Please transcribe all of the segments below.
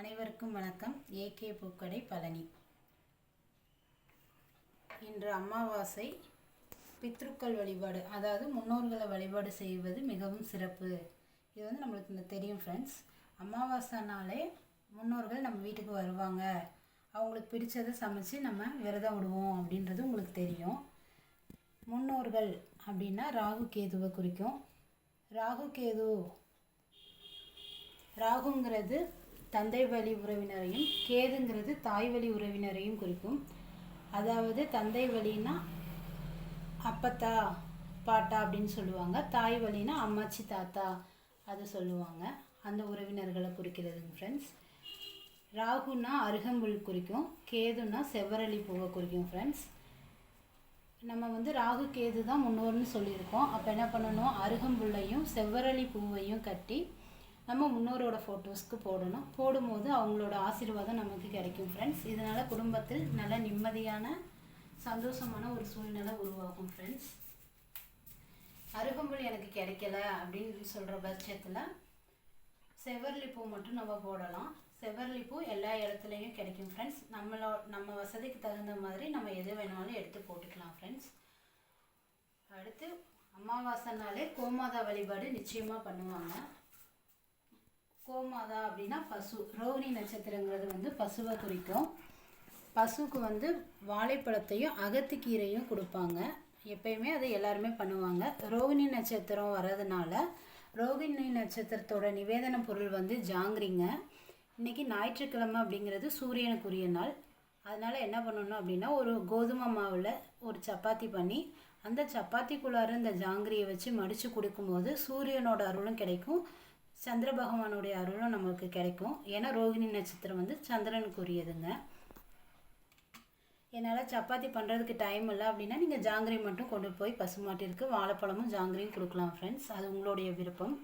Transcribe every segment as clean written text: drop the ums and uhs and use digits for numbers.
அனைவருக்கும் வணக்கம். ஏகே பூக்கடை பழனி. இன்று அமாவாசை. பித்ருக்கள் வழிபாடு, அதாவது முன்னோர்களை வழிபாடு செய்வது மிகவும் சிறப்பு. இது நம்மளுக்கு தெரியும் ஃப்ரெண்ட்ஸ். அமாவாசைனாலே முன்னோர்கள் நம்ம வீட்டுக்கு வருவாங்க, அவங்களுக்கு பிடிச்சதை சமைச்சு நம்ம விரதம் விடுவோம் அப்படின்றது உங்களுக்கு தெரியும். முன்னோர்கள் அப்படின்னா ராகு கேதுவை குறிக்கும். ராகுங்கிறது தந்தை வழி உறவினரையும், கேதுங்கிறது தாய் வழி உறவினரையும் குறிக்கும். அதாவது தந்தை வழின்னா அப்பத்தா பாட்டா அப்படின்னு சொல்லுவாங்க, தாய் வழின்னா அம்மாச்சி தாத்தா அதை சொல்லுவாங்க. அந்த உறவினர்களை குறிக்கிறதுங்க ஃப்ரெண்ட்ஸ். ராகுன்னா அருகம்புல் குறிக்கும், கேதுன்னா செவ்வரளி பூவை குறிக்கும் ஃப்ரெண்ட்ஸ். நம்ம ராகு கேது தான் முன்னோர்னு சொல்லியிருக்கோம். அப்போ என்ன பண்ணணும், அருகம்புல்லையும் செவ்வரளி பூவையும் கட்டி நம்ம முன்னோரோட ஃபோட்டோஸ்க்கு போடணும். போடும்போது அவங்களோட ஆசீர்வாதம் நமக்கு கிடைக்கும் ஃப்ரெண்ட்ஸ். இதனால் குடும்பத்தில் நல்ல நிம்மதியான சந்தோஷமான ஒரு சூழ்நிலை உருவாகும் ஃப்ரெண்ட்ஸ். அருகம்புல் எனக்கு கிடைக்கல அப்படின்னு சொல்கிற பட்சத்தில் செவ்வரளி பூ மட்டும் நம்ம போடலாம். செவ்வரளி பூ எல்லா இடத்துலையும் கிடைக்கும் ஃப்ரெண்ட்ஸ். நம்ம வசதிக்கு தகுந்த மாதிரி நம்ம எது வேணாலும் எடுத்து போட்டுக்கலாம் ஃப்ரெண்ட்ஸ். அடுத்து அமாவாசைனாலே கோமாதா வழிபாடு நிச்சயமாக பண்ணுவாங்க. கோமாதா அப்படின்னா பசு. ரோகிணி நட்சத்திரங்கிறது பசுவை குறிக்கும். பசுவுக்கு வாழைப்பழத்தையும் அகத்திக்கீரையும் கொடுப்பாங்க. எப்பயுமே அதை எல்லாருமே பண்ணுவாங்க. ரோகிணி நட்சத்திரம் வர்றதுனால ரோகிணி நட்சத்திரத்தோட நிவேதன பொருள் ஜாங்கிரிங்க. இன்றைக்கி ஞாயிற்றுக்கிழமை அப்படிங்கிறது சூரியனுக்குரிய நாள். அதனால் என்ன பண்ணணும் அப்படின்னா, ஒரு கோதுமை மாவில் ஒரு சப்பாத்தி பண்ணி அந்த சப்பாத்திக்குள்ளார இந்த ஜாங்கிரியை வச்சு மடித்து கொடுக்கும்போது சூரியனோட அருளும் கிடைக்கும், சந்திர பகவானுடைய அருளும் நமக்கு கிடைக்கும். ஏன்னா ரோகிணி நட்சத்திரம் சந்திரனுக்குரியதுங்க. என்னால் சப்பாத்தி பண்ணுறதுக்கு டைம் இல்லை அப்படின்னா நீங்கள் ஜாங்கிரி மட்டும் கொண்டு போய் பசுமாட்டிற்கு வாழைப்பழமும் ஜாங்கிரியும் கொடுக்கலாம் ஃப்ரெண்ட்ஸ். அது உங்களுடைய விருப்பம்.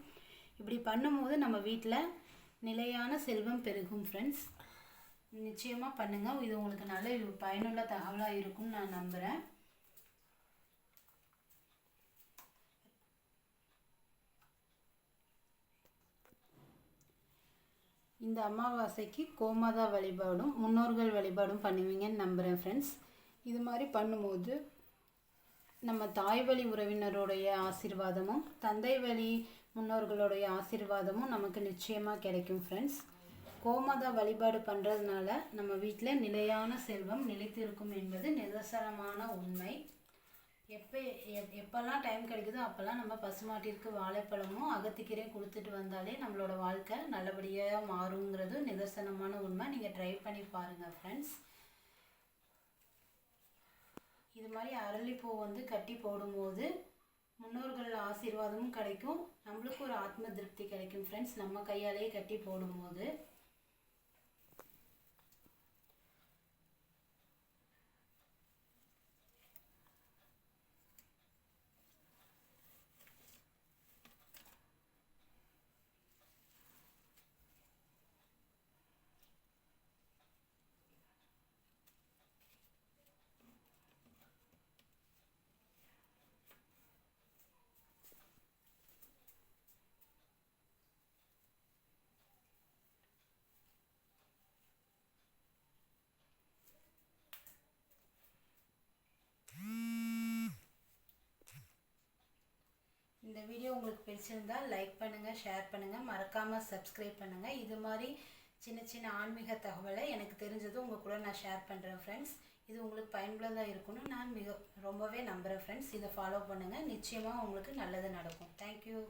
இப்படி பண்ணும்போது நம்ம வீட்டில் நிலையான செல்வம் பெருகும் ஃப்ரெண்ட்ஸ். நிச்சயமாக பண்ணுங்கள். இது உங்களுக்கு நல்ல பயனுள்ள தகவலாக இருக்கும்னு நான் நம்புகிறேன். இந்த அமாவாசைக்கு கோமாதா வழிபாடும் முன்னோர்கள் வழிபாடும் பண்ணுவீங்கன்னு நம்புகிறேன் ஃப்ரெண்ட்ஸ். இது மாதிரி பண்ணும்போது நம்ம தாய் வழி உறவினருடைய ஆசீர்வாதமும் தந்தை வழி முன்னோர்களுடைய ஆசீர்வாதமும் நமக்கு நிச்சயமாக கிடைக்கும் ஃப்ரெண்ட்ஸ். கோமாதா வழிபாடு பண்ணுறதுனால நம்ம வீட்டில் நிலையான செல்வம் நிலைத்திருக்கும் என்பது நிதர்சனமான உண்மை. எப்போல்லாம் டைம் கிடைக்குதோ அப்போல்லாம் நம்ம பசுமாட்டிற்கு வாழைப்பழமும் அகத்திக்கீரையும் கொடுத்துட்டு வந்தாலே நம்மளோட வாழ்க்கை நல்லபடியாக மாறுங்கிறது நிதர்சனமான உண்மை. நீங்கள் ட்ரை பண்ணி பாருங்கள் ஃப்ரெண்ட்ஸ். இது மாதிரி அரளிப்பூ கட்டி போடும்போது முன்னோர்கள் ஆசீர்வாதமும் கிடைக்கும், நம்மளுக்கு ஒரு ஆத்ம திருப்தி கிடைக்கும் ஃப்ரெண்ட்ஸ். நம்ம கையாலேயே கட்டி போடும்போது இந்த வீடியோ உங்களுக்கு பிடிச்சிருந்தால் லைக் பண்ணுங்கள், ஷேர் பண்ணுங்கள், மறக்காமல் சப்ஸ்கிரைப் பண்ணுங்கள். இது மாதிரி சின்ன சின்ன ஆன்மீக தகவலை எனக்கு தெரிஞ்சதும் உங்கள் கூட நான் ஷேர் பண்ணுறேன் ஃப்ரெண்ட்ஸ். இது உங்களுக்கு பயனுள்ளதாக இருக்குன்னு நான் ரொம்பவே நம்புகிறேன் ஃப்ரெண்ட்ஸ். இதை ஃபாலோ பண்ணுங்கள், நிச்சயமாக உங்களுக்கு நல்லது நடக்கும். தேங்க்யூ.